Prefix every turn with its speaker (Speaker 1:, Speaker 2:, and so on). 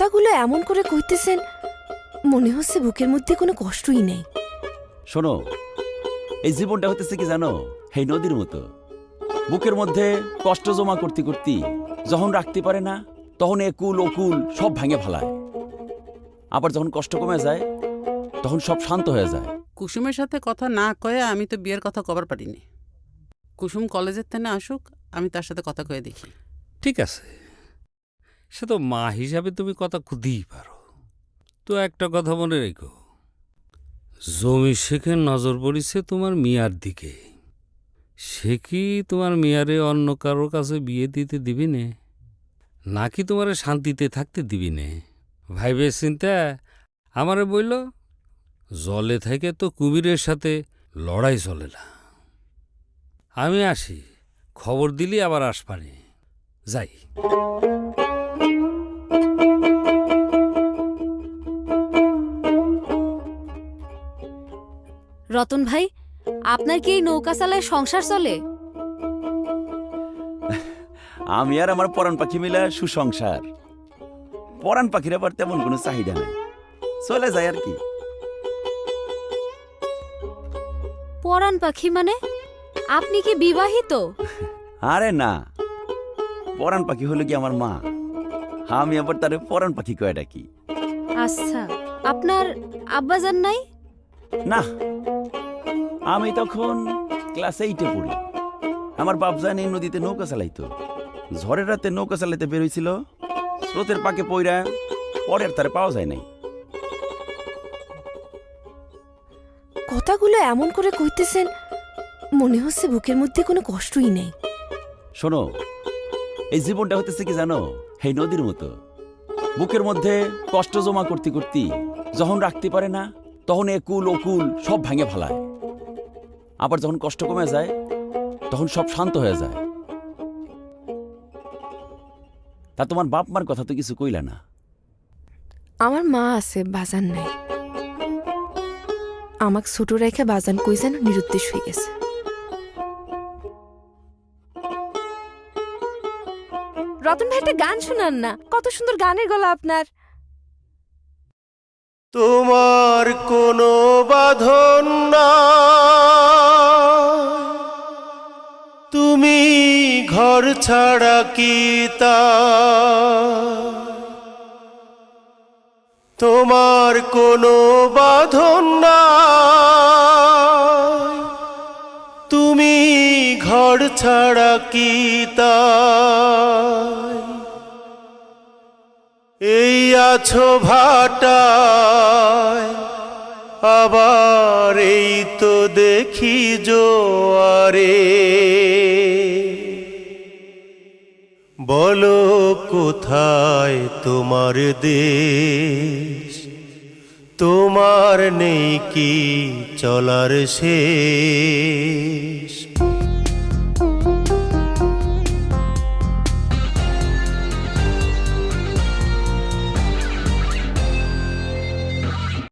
Speaker 1: কথাগুলো এমন করে কইতেছেন মনে হচ্ছে বুকের মধ্যে কোনো কষ্টই নেই।
Speaker 2: শোনো, এই জীবনটা হতেছে কি জানো, এই নদীর মতো। বুকের মধ্যে কষ্ট জমা করতে করতে যখন রাখতে পারে না, তখন একুল ওকুল সব ভাঙে ফেলায়। আবার যখন কষ্ট কমে যায়, তখন সব শান্ত হয়ে যায়।
Speaker 3: কুসুমের সাথে কথা না কয়ে আমি তো বিয়ের কথা কবার পারিনি। কুসুম কলেজের থেকে আসুক, আমি তার সাথে কথা কয়ে দেখি।
Speaker 4: ঠিক আছে, সে তো মা হিসাবে তুমি কথা খুঁদিই পারো। তো একটা কথা মনে রেখো, জমি শেখের নজর পড়িছে তোমার মিয়ার দিকে। সে কি তোমার মিয়ারে অন্য কারোর কাছে বিয়ে দিতে দিবি নে, নাকি তোমারে শান্তিতে থাকতে দিবি নে? ভাইবে চিন্তা আমারে বইল, জলে থেকে তো কুমিরের সাথে লড়াই চলে না। আমি আসি, খবর দিলি আবার আসপানি। যাই।
Speaker 1: রতন ভাই, আপনার কি এই নৌকা চালায় সংসার চলে?
Speaker 2: আমি আর আমার পরাণ পাখি মিলা সুসংসার। পরাণ পাখির আবার তেমন কোনো চাহিদা নাই, চলে যায় আর কি।
Speaker 1: পরাণ পাখি মানে আপনি কি বিবাহিত?
Speaker 2: আরে না, পরাণ পাখি হলো কি আমার মা, আমি আবার তারে পরাণ পাখি কয়ে ডাকি।
Speaker 1: আচ্ছা, আপনার আব্বাজান নাই?
Speaker 2: না, আমি তখন ক্লাস 8-এ পড়ি। আমার বাপজান এই নদীতে নৌকা চালাইতো। ঝড়ের রাতে নৌকা চালাইতে বেরোইছিল, স্রোতের পাকে পইরা পরের তারে পাওয়া যায় নাই।
Speaker 1: কথাগুলো এমন করে কইতেছেন মনে হচ্ছে বুকের মধ্যে কোনো কষ্টই নেই।
Speaker 2: শোনো, এই জীবনটা হতেছে কি জানো, এই নদীর মতো। বুকের মধ্যে কষ্ট জমা করতে করতে যখন রাখতে পারে না, তখন একুল ওকুল সব ভাঙে ফেলায়। আবার যখন কষ্ট কমে যায়, তখন সব শান্ত হয়ে যায়। তা তোমার বাপ মার কথা তো কিছু কইলা না?
Speaker 1: আমার মা আছে, বাজান নাই। আমাকে ছোট রেখে বাজান কই যেন নিরুদ্দেশ হয়ে গেছে। রতন ভাই, একটা গান শোনান না, কত সুন্দর গানের গলা আপনার।
Speaker 5: তোমার কোনো বাঁধন না, তুমি ঘর ছাড়া কি তা, তোমার কোনো বাঁধন না, তুমি ঘর ছাড়া কি তা, এই আছো ভাটায়, আবার এই তো দেখি জোয়ারে। বলো কোথায় তোমার দেশ, তোমার নেই কি চলার শেষ?